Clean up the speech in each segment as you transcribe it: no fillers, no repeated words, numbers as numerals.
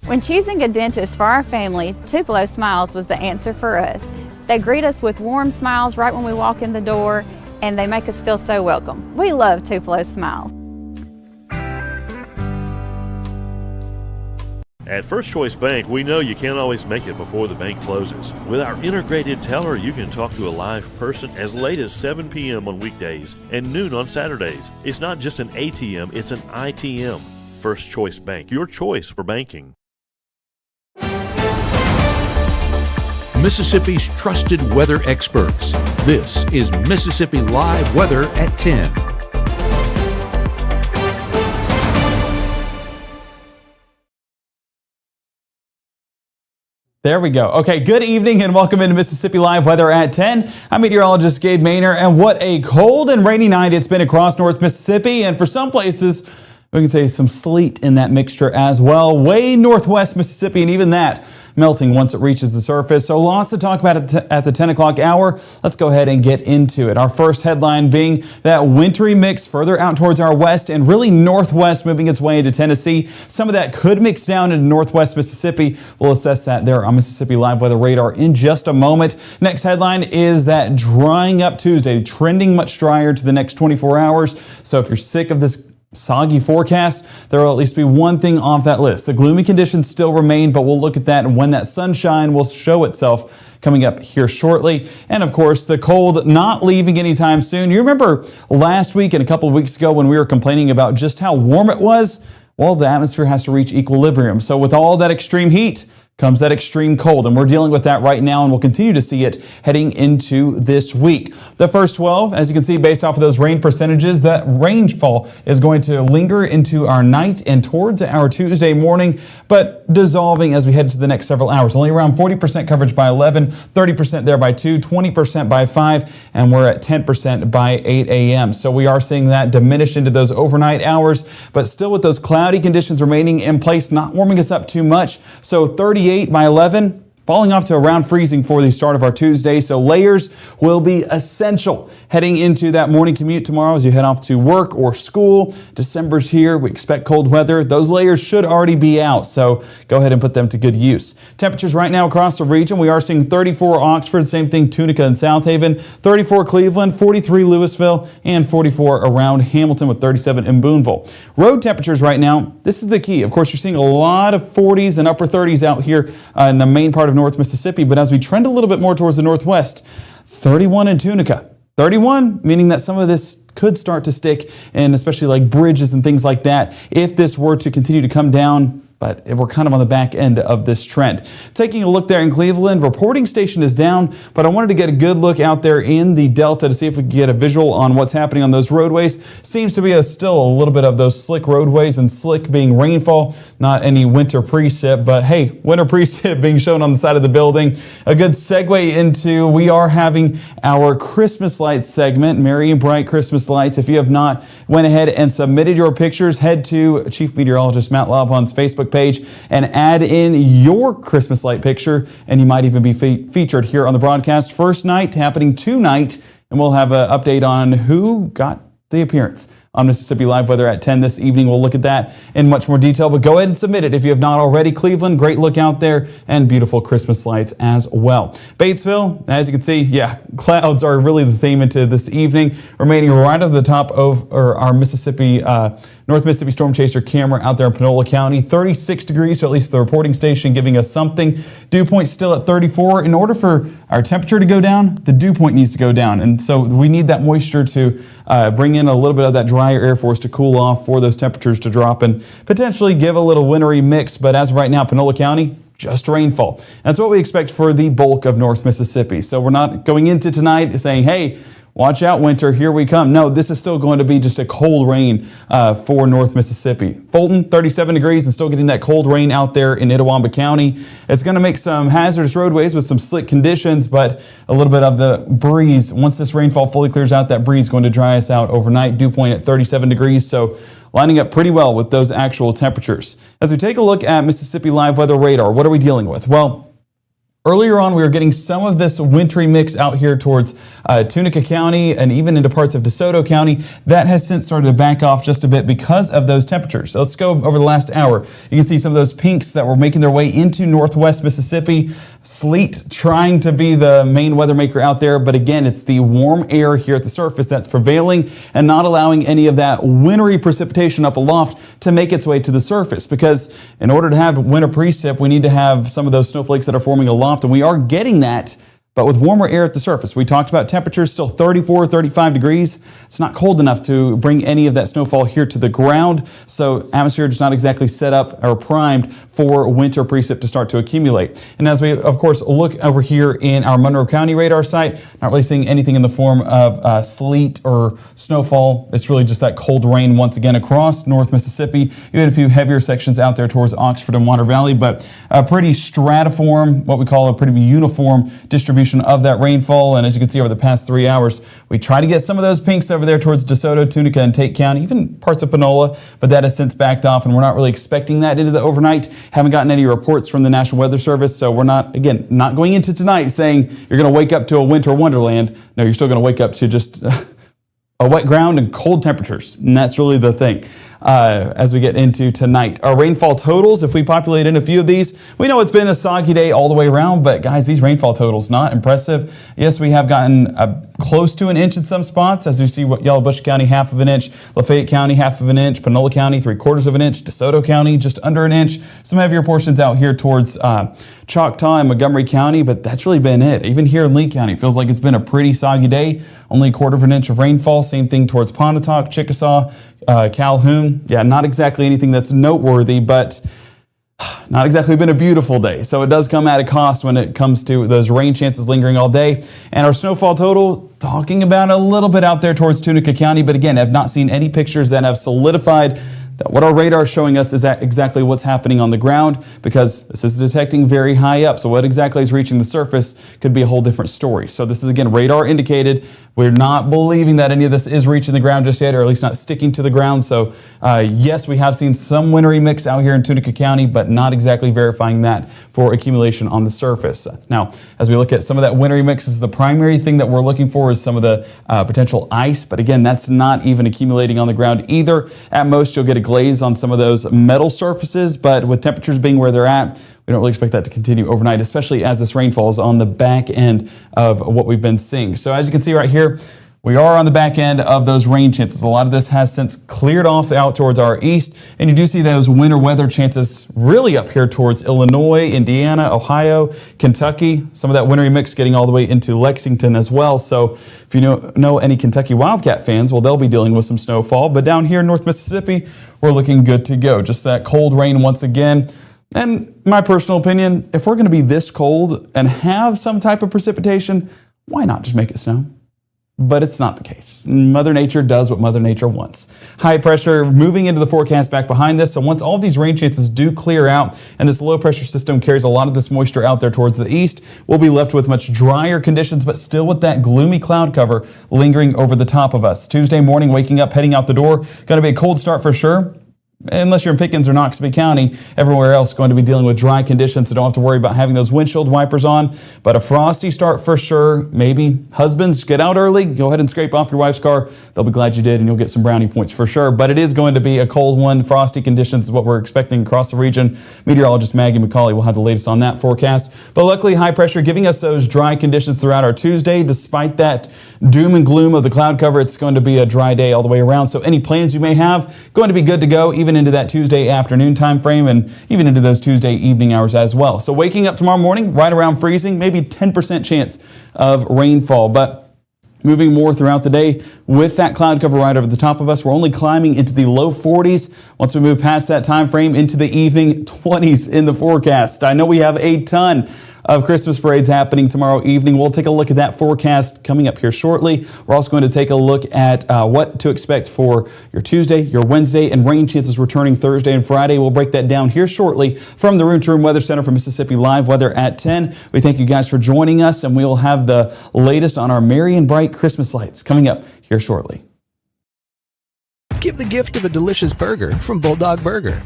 When choosing a dentist for our family, Tupelo Smiles was the answer for us. They greet us with warm smiles right when we walk in the door, and they make us feel so welcome. We love Tupelo Smiles. At First Choice Bank, we know you can't always make it before the bank closes. With our integrated teller, you can talk to a live person as late as 7 p.m. on weekdays and noon on Saturdays. It's not just an ATM, it's an ITM. First Choice Bank, your choice for banking. Mississippi's trusted weather experts. This is Mississippi Live Weather at 10. There we go. Okay, good evening and welcome into Mississippi Live Weather at 10. I'm meteorologist Gabe, and what a cold and rainy night it's been across North Mississippi, and for some places, we can say some sleet in that mixture as well. Way northwest Mississippi, and even that melting once it reaches the surface. So lots to talk about at the 10 o'clock hour. Let's go ahead and get into it. Our first headline being that wintry mix further out towards our west and really northwest, moving its way into Tennessee. Some of that could mix down into northwest Mississippi. We'll assess that there on Mississippi Live Weather Radar in just a moment. Next headline is that drying up Tuesday, trending much drier to the next 24 hours. So if you're sick of this soggy forecast, there will at least be one thing off that list. The gloomy conditions still remain, but we'll look at that and when that sunshine will show itself coming up here shortly. And of course, the cold not leaving anytime soon. You remember last week and a couple of weeks ago when we were complaining about just how warm it was? Well, the atmosphere has to reach equilibrium. So with all that extreme heat comes that extreme cold, and we're dealing with that right now, and we'll continue to see it heading into this week. The first 12, as you can see, based off of those rain percentages, that rainfall is going to linger into our night and towards our Tuesday morning, but dissolving as we head to the next several hours. Only around 40% coverage by 11, 30% there by 2, 20% by 5, and we're at 10% by 8 a.m. So we are seeing that diminish into those overnight hours, but still with those cloudy conditions remaining in place, not warming us up too much. So 38 by 11, falling off to around freezing for the start of our Tuesday. So layers will be essential heading into that morning commute tomorrow as you head off to work or school. December's here. We expect cold weather. Those layers should already be out, so go ahead and put them to good use. Temperatures right now across the region, we are seeing 34 Oxford, same thing Tunica and South Haven, 34 Cleveland, 43 Louisville, and 44 around Hamilton with 37 in Booneville. Road temperatures right now, this is the key. Of course, you're seeing a lot of 40s and upper 30s out here in the main part of North Mississippi, but as we trend a little bit more towards the northwest, 31 in Tunica. 31, meaning that some of this could start to stick, and especially like bridges and things like that, if this were to continue to come down. But we're kind of on the back end of this trend. Taking a look there in Cleveland, reporting station is down, but I wanted to get a good look out there in the Delta to see if we could get a visual on what's happening on those roadways. Seems to be still a little bit of those slick roadways, and slick being rainfall, not any winter precip, but hey, winter precip being shown on the side of the building. A good segue into, we are having our Christmas lights segment, Merry and Bright Christmas Lights. If you have not went ahead and submitted your pictures, head to Chief Meteorologist Matt Laubon's Facebook page and add in your Christmas light picture, and you might even be featured here on the broadcast. First night happening tonight, and we'll have an update on who got the appearance on Mississippi Live Weather at 10 this evening. We'll look at that in much more detail, but go ahead and submit it if you have not already. Cleveland, great look out there, and beautiful Christmas lights as well. Batesville, as you can see, yeah, clouds are really the theme into this evening, remaining right over the top of our Mississippi, North Mississippi Storm Chaser camera out there in Panola County. 36 degrees, so at least the reporting station giving us something. Dew point still at 34. In order for our temperature to go down, the dew point needs to go down, and so we need that moisture to bring in a little bit of that drier air for us to cool off, for those temperatures to drop and potentially give a little wintry mix. But as of right now, Panola County, just rainfall. That's what we expect for the bulk of North Mississippi. So we're not going into tonight saying, hey, watch out, winter, here we come. No, this is still going to be just a cold rain for North Mississippi. Fulton, 37 degrees, and still getting that cold rain out there in Itawamba County. It's going to make some hazardous roadways with some slick conditions, but a little bit of the breeze. Once this rainfall fully clears out, that breeze is going to dry us out overnight. Dew point at 37 degrees, so lining up pretty well with those actual temperatures. As we take a look at Mississippi Live Weather Radar, what are we dealing with? Well, Earlier on, we were getting some of this wintry mix out here towards Tunica County and even into parts of DeSoto County. That has since started to back off just a bit because of those temperatures. So let's go over the last hour. You can see some of those pinks that were making their way into northwest Mississippi. Sleet trying to be the main weather maker out there, but again, it's the warm air here at the surface that's prevailing and not allowing any of that wintry precipitation up aloft to make its way to the surface, because in order to have winter precip, we need to have some of those snowflakes that are forming aloft, and we are getting that, but with warmer air at the surface. We talked about temperatures still 34, 35 degrees. It's not cold enough to bring any of that snowfall here to the ground, so atmosphere is not exactly set up or primed for winter precip to start to accumulate. And as we, of course, look over here in our Monroe County radar site, not really seeing anything in the form of sleet or snowfall. It's really just that cold rain once again across North Mississippi. Even a few heavier sections out there towards Oxford and Water Valley, but a pretty stratiform, what we call a pretty uniform distribution of that rainfall. And as you can see over the past 3 hours, we try to get some of those pinks over there towards DeSoto, Tunica, and Tate County, even parts of Panola, but that has since backed off, and we're not really expecting that into the overnight. Haven't gotten any reports from the National Weather Service, so we're not going into tonight saying you're going to wake up to a winter wonderland. No, you're still going to wake up to just a wet ground and cold temperatures, and that's really the thing. As we get into tonight, our rainfall totals, if we populate in a few of these, we know it's been a soggy day all the way around, but guys, these rainfall totals, not impressive. Yes, we have gotten close to an inch in some spots, as you see Yellowbush County, 1/2 inch, Lafayette County, 1/2 inch, Panola County, 3/4 inch, DeSoto County, just under an inch. Some heavier portions out here towards Choctaw and Montgomery County, but that's really been it. Even here in Lee County, it feels like it's been a pretty soggy day. Only 1/4 inch of rainfall. Same thing towards Pontotoc, Chickasaw, Calhoun. Yeah, not exactly anything that's noteworthy, but not exactly been a beautiful day. So it does come at a cost when it comes to those rain chances lingering all day. And our snowfall total, talking about a little bit out there towards Tunica County, but again, I've not seen any pictures that have solidified that what our radar is showing us is exactly what's happening on the ground, because this is detecting very high up. So what exactly is reaching the surface could be a whole different story. So this is, again, radar indicated. We're not believing that any of this is reaching the ground just yet, or at least not sticking to the ground. So yes, we have seen some wintry mix out here in Tunica County, but not exactly verifying that for accumulation on the surface. Now, as we look at some of that wintry mix, is the primary thing that we're looking for is some of the potential ice. But again, that's not even accumulating on the ground either. At most, you'll get a glaze on some of those metal surfaces, but with temperatures being where they're at, we don't really expect that to continue overnight, especially as this rainfall is on the back end of what we've been seeing. So as you can see right here, we are on the back end of those rain chances. A lot of this has since cleared off out towards our east, and you do see those winter weather chances really up here towards Illinois, Indiana, Ohio, Kentucky. Some of that wintry mix getting all the way into Lexington as well. So if you know any Kentucky Wildcat fans, well, they'll be dealing with some snowfall. But down here in North Mississippi, we're looking good to go. Just that cold rain once again. And my personal opinion, if we're going to be this cold and have some type of precipitation, why not just make it snow? But it's not the case. Mother Nature does what Mother Nature wants. High pressure moving into the forecast back behind this. So once all of these rain chances do clear out and this low pressure system carries a lot of this moisture out there towards the east, we'll be left with much drier conditions, but still with that gloomy cloud cover lingering over the top of us. Tuesday morning, waking up, heading out the door, going to be a cold start for sure. Unless you're in Pickens or Noxubee County, everywhere else going to be dealing with dry conditions, so don't have to worry about having those windshield wipers on. But a frosty start for sure. Maybe husbands, get out early, go ahead and scrape off your wife's car. They'll be glad you did, and you'll get some brownie points for sure. But it is going to be a cold one. Frosty conditions is what we're expecting across the region. Meteorologist Maggie McCauley will have the latest on that forecast. But luckily, high pressure giving us those dry conditions throughout our Tuesday. Despite that doom and gloom of the cloud cover, it's going to be a dry day all the way around. So any plans you may have, going to be good to go, even into that Tuesday afternoon time frame and even into those Tuesday evening hours as well. So waking up tomorrow morning right around freezing, maybe 10% chance of rainfall. But moving more throughout the day with that cloud cover right over the top of us, we're only climbing into the low 40s. Once we move past that time frame into the evening, 20s in the forecast. I know we have a ton of Christmas parades happening tomorrow evening. We'll take a look at that forecast coming up here shortly. We're also going to take a look at what to expect for your Tuesday, your Wednesday, and rain chances returning Thursday and Friday. We'll break that down here shortly from the Room to Room Weather Center for Mississippi Live Weather at 10. We thank you guys for joining us, and we will have the latest on our merry and bright Christmas lights coming up here shortly. Give the gift of a delicious burger from Bulldog Burger,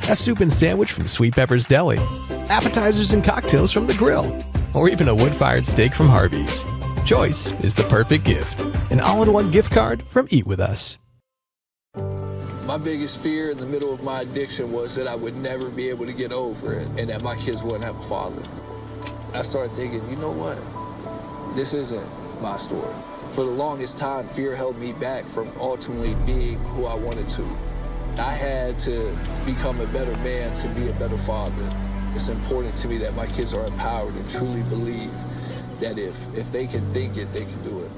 a soup and sandwich from Sweet Pepper's Deli, appetizers and cocktails from The Grill, or even a wood-fired steak from Harvey's. Choice is the perfect gift. An all-in-one gift card from Eat With Us. My biggest fear in the middle of my addiction was that I would never be able to get over it and that my kids wouldn't have a father. I started thinking, you know what? This isn't my story. For the longest time, fear held me back from ultimately being who I wanted to. I had to become a better man to be a better father. It's important to me that my kids are empowered and truly believe that if they can think it, they can do it.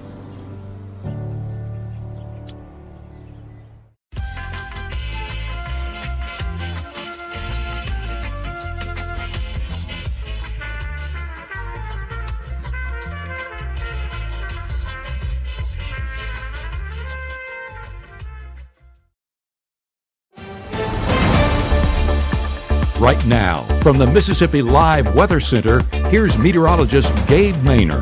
Right now, from the Mississippi Live Weather Center, here's meteorologist Gabe Maynor.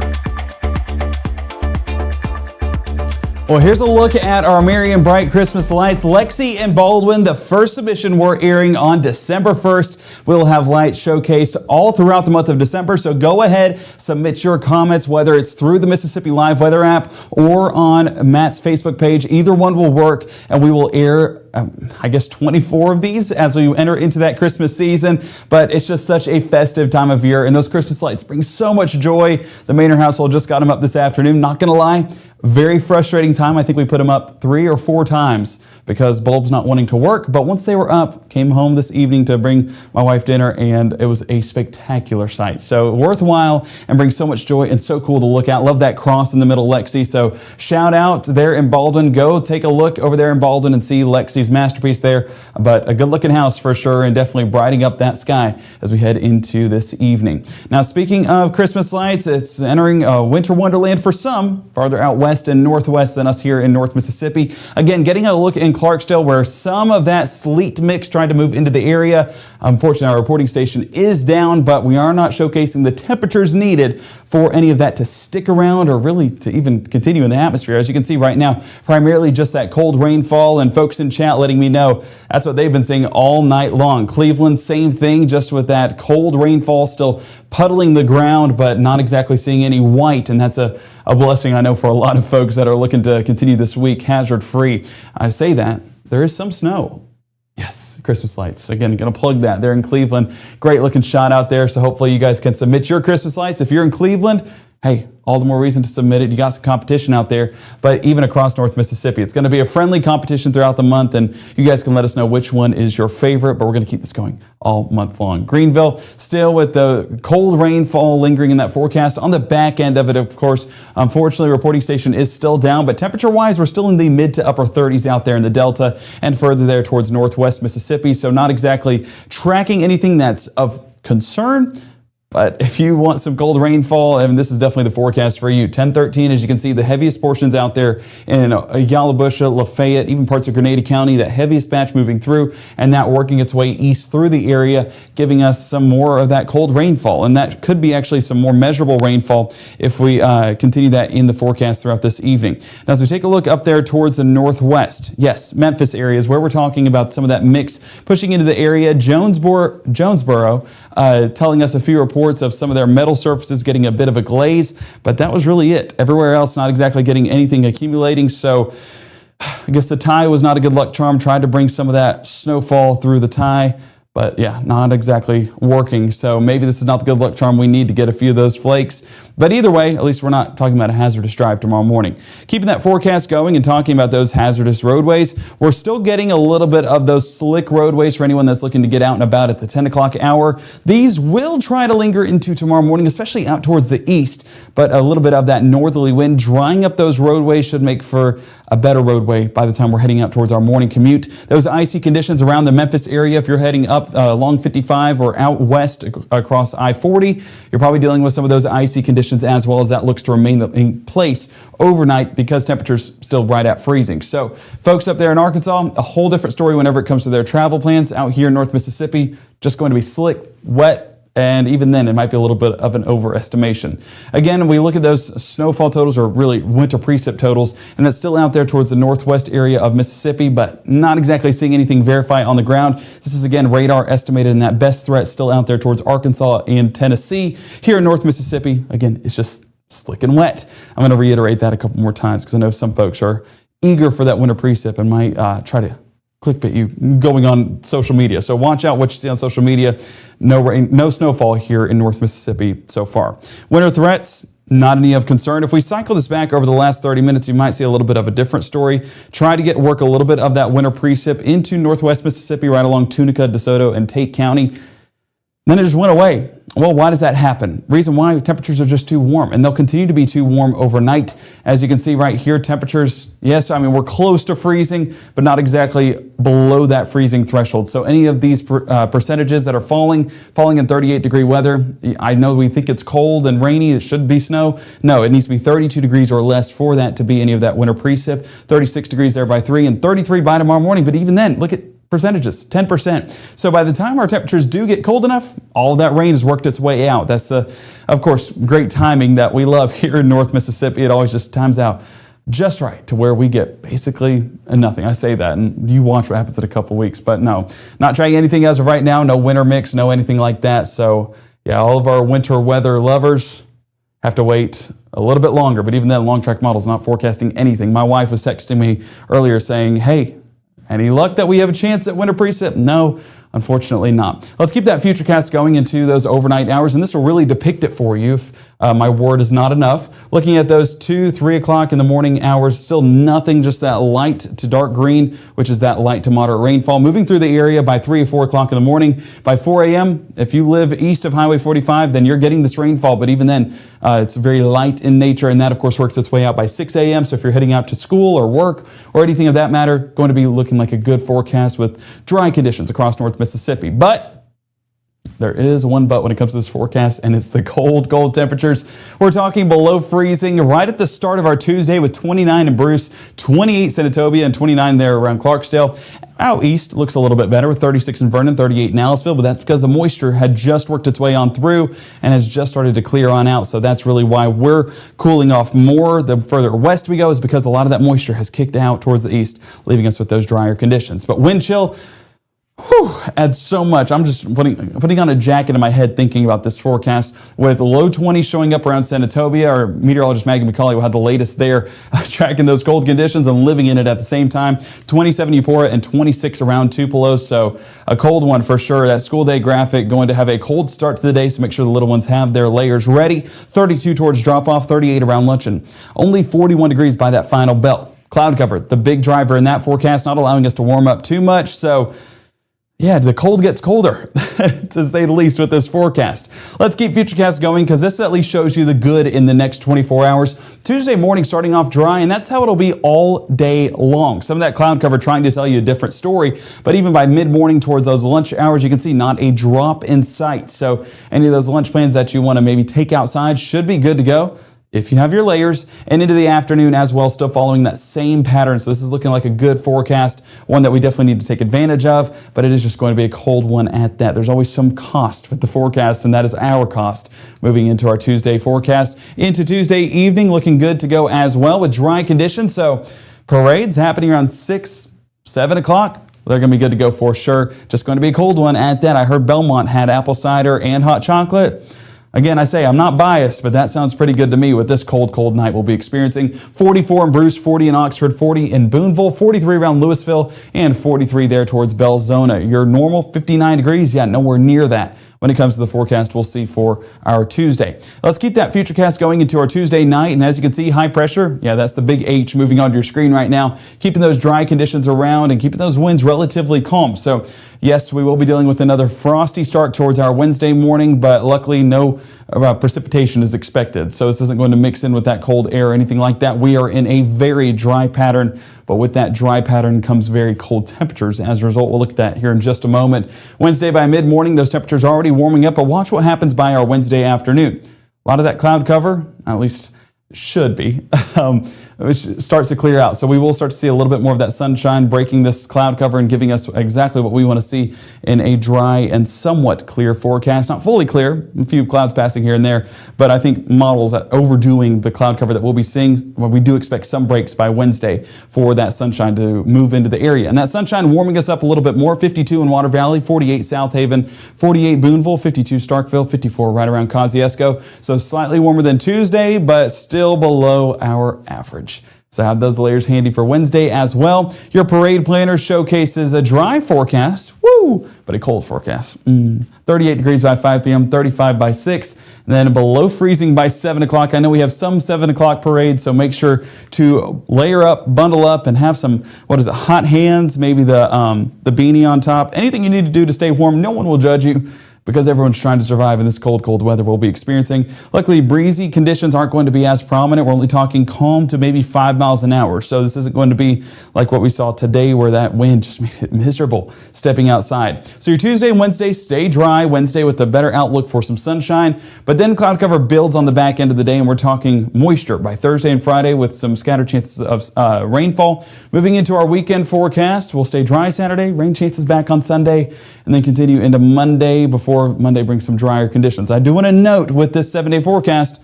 Well, here's a look at our merry and bright Christmas lights. Lexi and Baldwin, the first submission we're airing on December 1st. We'll have lights showcased all throughout the month of December, so go ahead, submit your comments, whether it's through the Mississippi Live Weather app or on Matt's Facebook page. Either one will work, and we will air 24 of these as we enter into that Christmas season. But it's just such a festive time of year, and those Christmas lights bring so much joy. The Maynor household just got them up this afternoon. Not gonna lie, very frustrating time. I think we put them up 3 or 4 times because bulbs not wanting to work. But once they were up, came home this evening to bring my wife dinner, and it was a spectacular sight. So worthwhile and brings so much joy and so cool to look at. Love that cross in the middle, Lexi. So shout out there in Baldwin. Go take a look over there in Baldwin and see Lexi's masterpiece there. But a good looking house for sure, and definitely brightening up that sky as we head into this evening. Now, speaking of Christmas lights, it's entering winter wonderland for some farther out west and northwest than us here in North Mississippi. Again, getting a look in Clarksdale where some of that sleet mix tried to move into the area. Unfortunately, our reporting station is down, but we are not showcasing the temperatures needed for any of that to stick around or really to even continue in the atmosphere. As you can see right now, primarily just that cold rainfall, and folks in chat letting me know that's what they've been seeing all night long. Cleveland, same thing, just with that cold rainfall still puddling the ground, but not exactly seeing any white, and that's a blessing, I know, for a lot of folks that are looking to continue this week hazard-free. I say that, there is some snow. Yes, Christmas lights. Again, going to plug that there in Cleveland. Great looking shot out there, so hopefully you guys can submit your Christmas lights. If you're in Cleveland, hey, all the more reason to submit it. You got some competition out there, but even across North Mississippi. It's going to be a friendly competition throughout the month, and you guys can let us know which one is your favorite, but we're going to keep this going all month long. Greenville, still with the cold rainfall lingering in that forecast. On the back end of it, of course, unfortunately, reporting station is still down, but temperature-wise, we're still in the mid to upper 30s out there in the Delta and further there towards northwest Mississippi, so not exactly tracking anything that's of concern. But if you want some cold rainfall, and this is definitely the forecast for you. 10-13, as you can see, the heaviest portions out there in Yalobusha, Lafayette, even parts of Grenada County, that heaviest batch moving through, and that working its way east through the area, giving us some more of that cold rainfall. And that could be actually some more measurable rainfall if we continue that in the forecast throughout this evening. Now, as we take a look up there towards the northwest, yes, Memphis area is where we're talking about some of that mix pushing into the area. Jonesboro telling us a few reports of some of their metal surfaces getting a bit of a glaze, but that was really it. Everywhere else, not exactly getting anything accumulating. So I guess the tie was not a good luck charm. Tried to bring some of that snowfall through the tie, but yeah, not exactly working. So maybe this is not the good luck charm we need to get a few of those flakes. But either way, at least we're not talking about a hazardous drive tomorrow morning. Keeping that forecast going and talking about those hazardous roadways, we're still getting a little bit of those slick roadways for anyone that's looking to get out and about at the 10 o'clock hour. These will try to linger into tomorrow morning, especially out towards the east, but a little bit of that northerly wind drying up those roadways should make for a better roadway by the time we're heading out towards our morning commute. Those icy conditions around the Memphis area, if you're heading up along 55 or out west across I-40, you're probably dealing with some of those icy conditions, as well as that looks to remain in place overnight because temperatures still right at freezing. So folks up there in Arkansas, a whole different story whenever it comes to their travel plans. Out here in North Mississippi, just going to be slick, wet, And even then, it might be a little bit of an overestimation. Again, we look at those snowfall totals, or really winter precip totals, and that's still out there towards the northwest area of Mississippi, but not exactly seeing anything verified on the ground. This is, again, radar estimated, and that best threat still out there towards Arkansas and Tennessee. Here in North Mississippi, again, it's just slick and wet. I'm going to reiterate that a couple more times because I know some folks are eager for that winter precip and might try to clickbait you going on social media. So watch out what you see on social media. No rain, no snowfall here in North Mississippi so far. Winter threats, not any of concern. If we cycle this back over the last 30 minutes, you might see a little bit of a different story. Try to work a little bit of that winter precip into northwest Mississippi, right along Tunica, DeSoto, and Tate County. Then it just went away. Well, why does that happen? Reason why: temperatures are just too warm, and they'll continue to be too warm overnight. As you can see right here, temperatures, yes, I mean, we're close to freezing, but not exactly below that freezing threshold. So any of these percentages that are falling in 38-degree weather, I know we think it's cold and rainy, it should be snow. No, it needs to be 32 degrees or less for that to be any of that winter precip. 36 degrees there by 3 and 33 by tomorrow morning. But even then, look at percentages, 10%. So by the time our temperatures do get cold enough, all of that rain has worked its way out. That's the, of course, great timing that we love here in North Mississippi. It always just times out just right to where we get basically nothing. I say that, and you watch what happens in a couple weeks. But no, not trying anything as of right now. No winter mix, no anything like that. So yeah, all of our winter weather lovers have to wait a little bit longer. But even then, Long Track Model's not forecasting anything. My wife was texting me earlier saying, hey, any luck that we have a chance at winter precip? No, unfortunately not. Let's keep that futurecast going into those overnight hours, and this will really depict it for you if my word is not enough. Looking at those 2, 3 o'clock in the morning hours, still nothing, just that light to dark green, which is that light to moderate rainfall. Moving through the area by 3 or 4 o'clock in the morning. By 4 a.m., if you live east of Highway 45, then you're getting this rainfall, but even then, it's very light in nature, and that, of course, works its way out by 6 a.m. So if you're heading out to school or work or anything of that matter, going to be looking like a good forecast with dry conditions across North Mississippi. But there is one but when it comes to this forecast, and it's the cold temperatures. We're talking below freezing right at the start of our Tuesday with 29 in Bruce, 28 Senatobia, and 29 there around Clarksdale. Out east looks a little bit better with 36 in Vernon, 38 in Aliceville, but that's because the moisture had just worked its way on through and has just started to clear on out. So that's really why we're cooling off more. The further west we go is because a lot of that moisture has kicked out towards the east, leaving us with those drier conditions. But wind chill, adds so much. I'm just putting on a jacket in my head thinking about this forecast with low 20s showing up around Senatobia. Our meteorologist Maggie McCauley will have the latest there, tracking those cold conditions and living in it at the same time. 27 Eupora and 26 around Tupelo. So a cold one for sure. That school day graphic going to have a cold start to the day, so make sure the little ones have their layers ready. 32 towards drop off, 38 around luncheon. Only 41 degrees by that final belt. Cloud cover, the big driver in that forecast, not allowing us to warm up too much. So yeah, the cold gets colder, to say the least, with this forecast. Let's keep Futurecast going because this at least shows you the good in the next 24 hours. Tuesday morning starting off dry, and that's how it'll be all day long. Some of that cloud cover trying to tell you a different story, but even by mid-morning towards those lunch hours, you can see not a drop in sight. So any of those lunch plans that you want to maybe take outside should be good to go if you have your layers, and into the afternoon as well, still following that same pattern. So this is looking like a good forecast, one that we definitely need to take advantage of, but it is just going to be a cold one at that. There's always some cost with the forecast, and that is our cost moving into our Tuesday forecast. Into Tuesday evening, looking good to go as well with dry conditions. So parades happening around 6, 7 o'clock. They're going to be good to go for sure. Just going to be a cold one at that. I heard Belmont had apple cider and hot chocolate. Again, I say I'm not biased, but that sounds pretty good to me with this cold night we'll be experiencing. 44 in Bruce, 40 in Oxford, 40 in Booneville, 43 around Louisville, and 43 there towards Belzona. Your normal 59 degrees, yeah, nowhere near that when it comes to the forecast we'll see for our Tuesday. Let's keep that Futurecast going into our Tuesday night, and as you can see, high pressure, yeah, that's the big H moving onto your screen right now, keeping those dry conditions around and keeping those winds relatively calm. So yes, we will be dealing with another frosty start towards our Wednesday morning, but luckily no precipitation is expected. So this isn't going to mix in with that cold air or anything like that. We are in a very dry pattern, but with that dry pattern comes very cold temperatures. As a result, we'll look at that here in just a moment. Wednesday by mid-morning, those temperatures are already warming up, but watch what happens by our Wednesday afternoon. A lot of that cloud cover, at least should be, which starts to clear out. So we will start to see a little bit more of that sunshine breaking this cloud cover and giving us exactly what we want to see in a dry and somewhat clear forecast. Not fully clear, a few clouds passing here and there, but I think models are overdoing the cloud cover that we'll be seeing. Well, we do expect some breaks by Wednesday for that sunshine to move into the area. And that sunshine warming us up a little bit more. 52 in Water Valley, 48 South Haven, 48 Boonville, 52 Starkville, 54 right around Kosciuszko. So slightly warmer than Tuesday, but still below our average. So have those layers handy for Wednesday as well. Your parade planner showcases a dry forecast, but a cold forecast. 38 degrees by 5 p.m., 35 by 6, and then below freezing by 7 o'clock. I know we have some 7 o'clock parades, so make sure to layer up, bundle up, and have some, hot hands, maybe the beanie on top. Anything you need to do to stay warm. No one will judge you, because everyone's trying to survive in this cold weather we'll be experiencing. Luckily, breezy conditions aren't going to be as prominent. We're only talking calm to maybe 5 miles an hour. So this isn't going to be like what we saw today where that wind just made it miserable stepping outside. So your Tuesday and Wednesday, stay dry. Wednesday with a better outlook for some sunshine. But then cloud cover builds on the back end of the day, and we're talking moisture by Thursday and Friday with some scattered chances of rainfall. Moving into our weekend forecast, we'll stay dry Saturday, rain chances back on Sunday, and then continue into Monday before Monday brings some drier conditions. I do want to note with this 7-day forecast,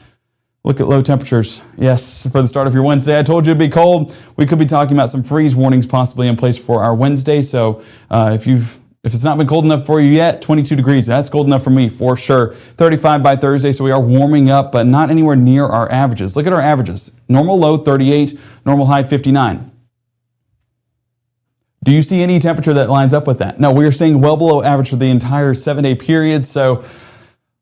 look at low temperatures. Yes, for the start of your Wednesday, I told you it'd be cold. We could be talking about some freeze warnings possibly in place for our Wednesday. So if it's not been cold enough for you yet, 22 degrees, that's cold enough for me for sure. 35 by Thursday, so we are warming up, but not anywhere near our averages. Look at our averages. Normal low 38, normal high 59. Do you see any temperature that lines up with that? No, we are staying well below average for the entire 7-day period. So,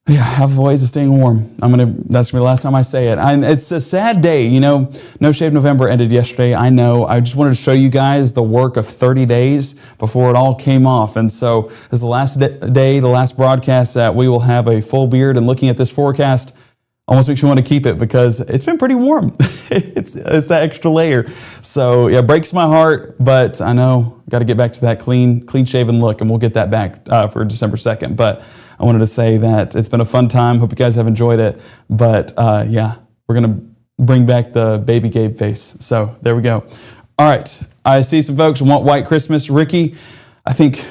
yeah, have ways of staying warm. That's gonna be the last time I say it. It's a sad day, No Shave November ended yesterday. I know. I just wanted to show you guys the work of 30 days before it all came off. And so, this is the last day, the last broadcast that we will have a full beard. And looking at this forecast, almost makes you want to keep it because it's been pretty warm. it's that extra layer. So yeah, breaks my heart, but I know got to get back to that clean shaven look, and we'll get that back for December 2nd. But I wanted to say that it's been a fun time. Hope you guys have enjoyed it. But yeah, we're going to bring back the baby Gabe face. So there we go. All right. I see some folks want White Christmas. Ricky, I think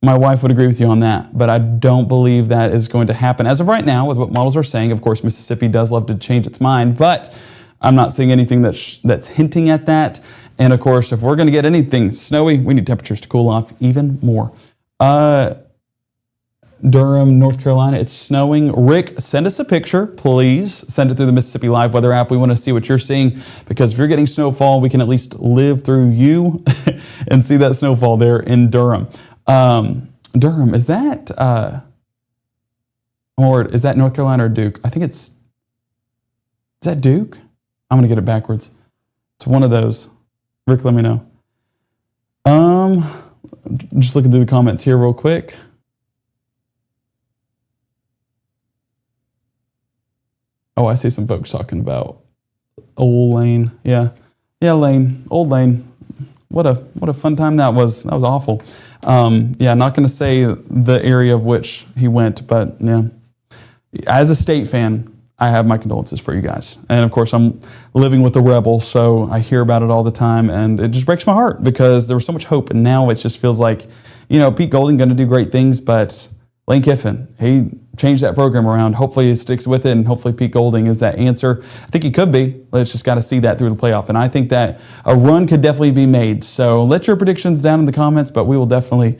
my wife would agree with you on that, but I don't believe that is going to happen as of right now with what models are saying. Of course, Mississippi does love to change its mind, but I'm not seeing anything that's hinting at that. And of course, if we're going to get anything snowy, we need temperatures to cool off even more. Durham, North Carolina, it's snowing. Rick, send us a picture, please. Send it through the Mississippi Live Weather app. We want to see what you're seeing, because if you're getting snowfall, we can at least live through you and see that snowfall there in Durham. Durham, is that North Carolina or Duke? I think is that Duke? I'm going to get it backwards. It's one of those. Rick, let me know. Just looking through the comments here real quick. Oh, I see some folks talking about Old Lane. Yeah, Lane, Old Lane. What a fun time that was. That was awful. Yeah, not going to say the area of which he went, but yeah. As a State fan, I have my condolences for you guys. And of course, I'm living with the Rebel, so I hear about it all the time, and it just breaks my heart because there was so much hope, and now it just feels like, Pete Golding going to do great things, but Lane Kiffin, he changed that program around. Hopefully he sticks with it, and hopefully Pete Golding is that answer. I think he could be. Let's just got to see that through the playoff, and I think that a run could definitely be made. So let your predictions down in the comments, but we will definitely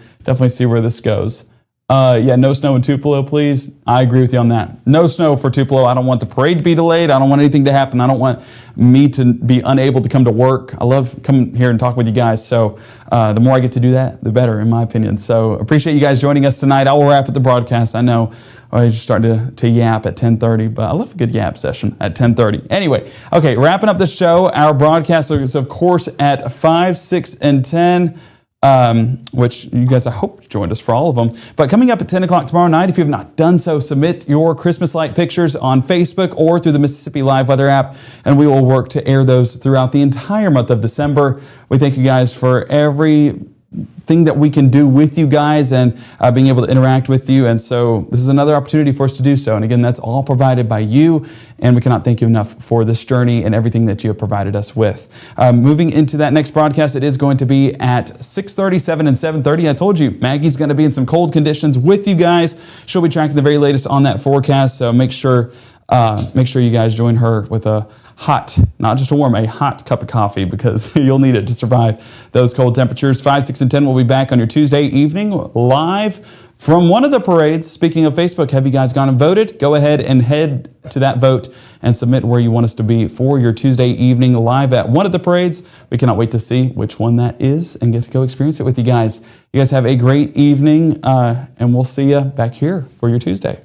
see where this goes. Yeah, no snow in Tupelo, please. I agree with you on that. No snow for Tupelo. I don't want the parade to be delayed. I don't want anything to happen. I don't want me to be unable to come to work. I love coming here and talking with you guys. So the more I get to do that, the better, in my opinion. So appreciate you guys joining us tonight. I will wrap up the broadcast. I know I just started to yap at 10:30, but I love a good yap session at 10:30. Anyway, okay, wrapping up the show. Our broadcast is, of course, at 5, 6, and 10. Which you guys, I hope, joined us for all of them. But coming up at 10 o'clock tomorrow night, if you have not done so, submit your Christmas light pictures on Facebook or through the Mississippi Live Weather app, and we will work to air those throughout the entire month of December. We thank you guys for every thing that we can do with you guys and being able to interact with you. And so this is another opportunity for us to do so. And again, that's all provided by you. And we cannot thank you enough for this journey and everything that you have provided us with. Moving into that next broadcast, it is going to be at 6:37 and 7:30. I told you, Maggie's going to be in some cold conditions with you guys. She'll be tracking the very latest on that forecast. So make sure you guys join her with a hot, not just a warm, a hot cup of coffee, because you'll need it to survive those cold temperatures. 5, 6, and 10 will be back on your Tuesday evening live from one of the parades. Speaking of Facebook, have you guys gone and voted? Go ahead and head to that vote and submit where you want us to be for your Tuesday evening live at one of the parades. We cannot wait to see which one that is and get to go experience it with you guys. You guys have a great evening, and we'll see you back here for your Tuesday.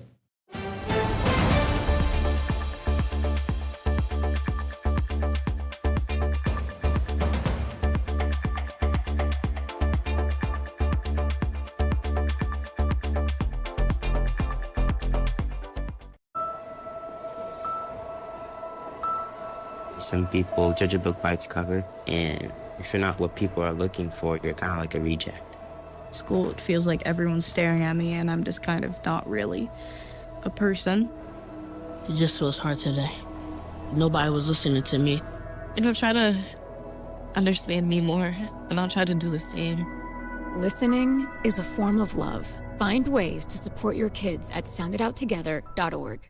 Some people judge a book by its cover, and if you're not what people are looking for, you're kind of like a reject. School, it feels like everyone's staring at me, and I'm just kind of not really a person. It just feels hard today. Nobody was listening to me. And I'll try to understand me more, and I'll try to do the same. Listening is a form of love. Find ways to support your kids at soundedouttogether.org.